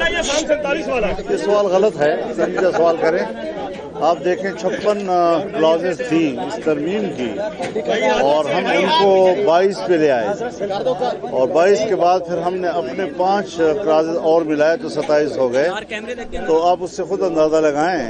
یہ سوال غلط ہے، سنجیدہ سوال کریں۔ آپ دیکھیں 56 کلازز تھی اس ترمیم کی اور ہم ان کو 22 پہ لے آئے اور 22 کے بعد پھر ہم نے اپنے 5 کلازز اور ملائے تو 27 ہو گئے۔ تو آپ اس سے خود اندازہ لگائیں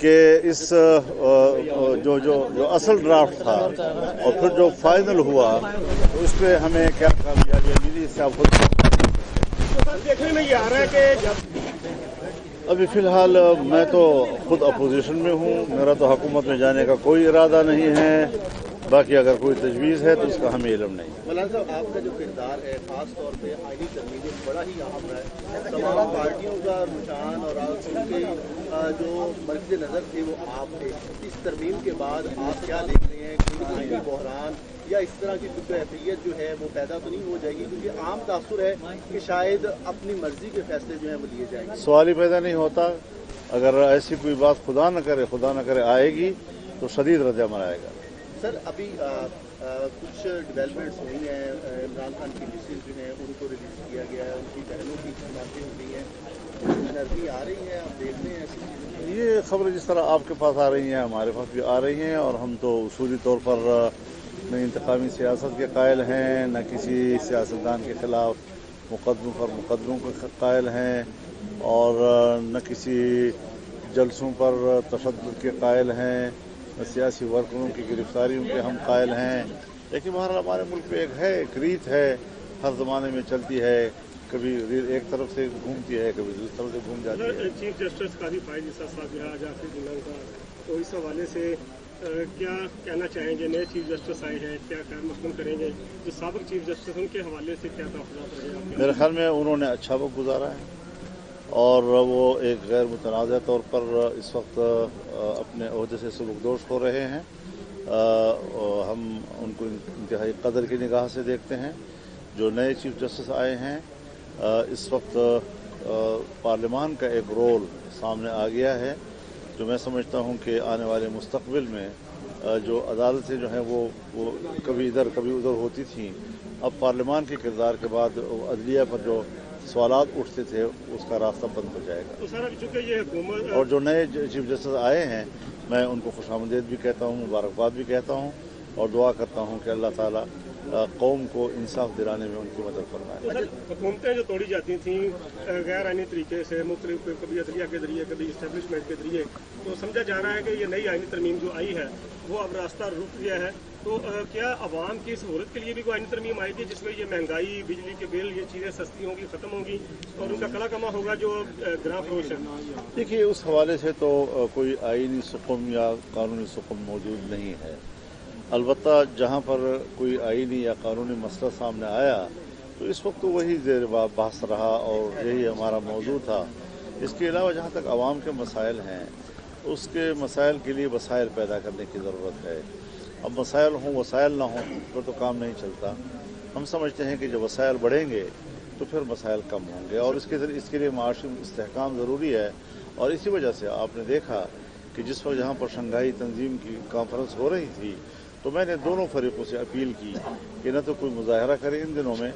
کہ اس جو اصل ڈرافٹ تھا اور پھر جو فائنل ہوا تو اس پہ ہمیں کیا کامیابی ملی، اس سے آپ خود دیکھنے میں یہ آ رہا ہے کہ ابھی فی الحال میں تو خود اپوزیشن میں ہوں، میرا تو حکومت میں جانے کا کوئی ارادہ نہیں ہے، باقی اگر کوئی تجویز ہے تو اس کا ہمیں علم نہیں۔ مولانا صاحب، آپ کا جو کردار ہے خاص طور پہ آئینی ترمیم میں بڑا ہی اہم ہے۔ تمام پارٹیوں کا رجحان اور ان کے جو مرکز نظر تھے وہ آپ تھے۔ اس ترمیم کے بعد آپ کیا دیکھ رہے ہیں کہ آئینی بحران یا اس طرح کی کیفیت جو ہے وہ پیدا تو نہیں ہو جائے گی؟ کیونکہ عام تاثر ہے کہ شاید اپنی مرضی کے فیصلے جو ہیں وہ لیے جائیں گے۔ سوال ہی پیدا نہیں ہوتا۔ اگر ایسی کوئی بات خدا نہ کرے آئے گی تو شدید رد عمل آئے گا۔ سر، ابھی کچھ ڈیولپمنٹس ہوئی ہیں، عمران خان کی مسز جو ہیں ان کو ریلیز کیا گیا ہے، ان کی بہنوں کی باتیں ہو رہی ہیں، نرمی آ رہی ہے، آپ دیکھ رہے ہیں ایسی چیزیں؟ یہ خبریں جس طرح آپ کے پاس آ رہی ہیں ہمارے پاس بھی آ رہی ہیں، اور ہم تو اصولی طور پر نہ انتقامی سیاست کے قائل ہیں، نہ کسی سیاستدان کے خلاف مقدموں کے قائل ہیں، اور نہ کسی جلسوں پر تشدد کے قائل ہیں، نہ سیاسی ورکروں کی گرفتاریوں کے ہم قائل ہیں۔ لیکن بہرحال ہمارے ملک میں ایک ریت ہے، ہر زمانے میں چلتی ہے، کبھی ایک طرف سے گھومتی ہے، کبھی دوسری طرف سے گھوم جاتی ہے۔ چیف جسٹس قاضی فائز عیسیٰ صاحب یہاں آج آخری دنوں کا، تو اس حوالے سے کیا کہنا چاہیں گے؟ نئے چیف جسٹس آئے ہیں، کیا خیر مقدم کریں گے؟ جو سابق چیف جسٹس ان کے حوالے سے کیا تحفظات رہے ہیں؟ میرے خیال میں انہوں نے اچھا وقت گزارا ہے اور وہ ایک غیر متنازع طور پر اس وقت اپنے عہدے سے سبکدوش ہو رہے ہیں۔ ہم ان کو انتہائی قدر کی نگاہ سے دیکھتے ہیں۔ جو نئے چیف جسٹس آئے ہیں، اس وقت پارلیمان کا ایک رول سامنے آ گیا ہے، جو میں سمجھتا ہوں کہ آنے والے مستقبل میں جو عدالتیں جو ہیں وہ کبھی ادھر کبھی ادھر ہوتی تھیں، اب پارلیمان کے کردار کے بعد عدلیہ پر جو سوالات اٹھتے تھے اس کا راستہ بند ہو جائے گا۔ تو سر، چونکہ یہ حکومت اور جو نئے چیف جسٹس آئے ہیں، میں ان کو خوش آمدید بھی کہتا ہوں، مبارکباد بھی کہتا ہوں، اور دعا کرتا ہوں کہ اللہ تعالیٰ قوم کو انصاف دلانے میں ان کی مدد فرمائے۔ حکومتیں جو توڑی جاتی تھیں غیر آئینی طریقے سے، مختلف کبھی عدلیہ کے ذریعے، کبھی اسٹیبلشمنٹ کے ذریعے، تو سمجھا جا رہا ہے کہ یہ نئی آئینی ترمیم جو آئی ہے وہ اب راستہ رک گیا ہے۔ تو کیا عوام کی سہولت کے لیے بھی کوئی آئینی ترمیم آئے گی جس میں یہ مہنگائی، بجلی کے بل، یہ چیزیں سستی ہوں گی، ختم ہوں گی اور ان کا کلا کما ہوگا جو گراں فروش ہے؟ دیکھیے، اس حوالے سے تو کوئی آئینی سکم یا قانونی سکم موجود نہیں ہے۔ البتہ جہاں پر کوئی آئینی یا قانونی مسئلہ سامنے آیا تو اس وقت تو وہی زیر بحث رہا اور یہی ہمارا موضوع تھا۔ اس کے علاوہ جہاں تک عوام کے مسائل ہیں، اس کے مسائل کے لیے وسائل پیدا کرنے کی ضرورت ہے۔ اب مسائل ہوں، وسائل نہ ہوں تو کام نہیں چلتا۔ ہم سمجھتے ہیں کہ جب وسائل بڑھیں گے تو پھر مسائل کم ہوں گے، اور اس کے لیے معاشی استحکام ضروری ہے۔ اور اسی وجہ سے آپ نے دیکھا کہ جس وقت جہاں پر شنگھائی تنظیم کی کانفرنس ہو رہی تھی تو میں نے دونوں فریقوں سے اپیل کی کہ نہ تو کوئی مظاہرہ کرے ان دنوں میں،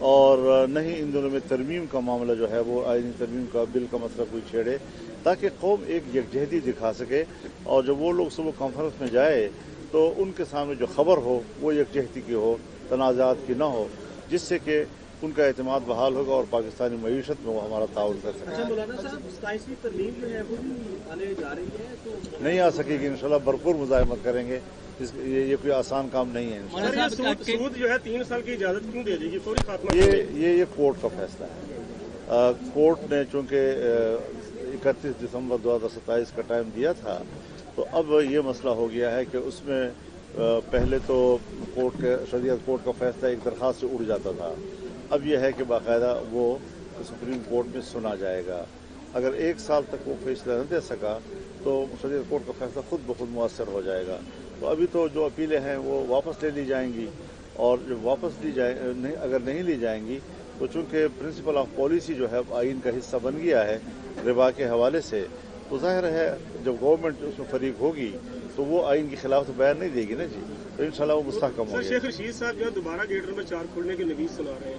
اور نہ ہی ان دنوں میں ترمیم کا معاملہ جو ہے وہ آئینی ترمیم کا بل کا مسئلہ کوئی چھیڑے، تاکہ قوم ایک یکجہتی دکھا سکے، اور جب وہ لوگ صبح کانفرنس میں جائے تو ان کے سامنے جو خبر ہو وہ یکجہتی کی ہو، تنازعات کی نہ ہو، جس سے کہ ان کا اعتماد بحال ہوگا اور پاکستانی معیشت میں وہ ہمارا تعاون کر سکے۔ مولانا صاحب، 27ویں ترمیم جو ہے وہ بھی آنے جا رہی ہے تو نہیں آ سکے گی، انشاءاللہ بھرپور مزاحمت کریں گے۔ یہ کوئی آسان کام نہیں ہے انشاءاللہ۔ سود جو ہے 3 سال کی اجازت کیوں دے دی گی؟ فوری خاتمہ یہ کورٹ کا فیصلہ ہے۔ کورٹ نے چونکہ 31 دسمبر 2027 کا ٹائم دیا تھا، تو اب یہ مسئلہ ہو گیا ہے کہ اس میں پہلے تو شریعت کورٹ کا فیصلہ ایک درخواست سے اڑ جاتا تھا، اب یہ ہے کہ باقاعدہ وہ سپریم کورٹ میں سنا جائے گا۔ اگر 1 سال تک وہ فیصلہ نہ دے سکا تو شریعت کورٹ کا فیصلہ خود بخود مؤثر ہو جائے گا۔ تو ابھی تو جو اپیلیں ہیں وہ واپس لے لی جائیں گی، اور جب واپس اگر نہیں لی جائیں گی تو چونکہ پرنسپل آف پالیسی جو ہے آئین کا حصہ بن گیا ہے ربا کے حوالے سے، تو ظاہر ہے جب گورنمنٹ اس میں فریق ہوگی تو وہ آئین کی خلاف بیان نہیں دے گی نا جی، تو انشاءاللہ وہ مستحکم ہوگی۔ شیخ رشید صاحب جو دوبارہ گیٹ نمبر 4 کھولنے کی نویز سنا رہے ہیں۔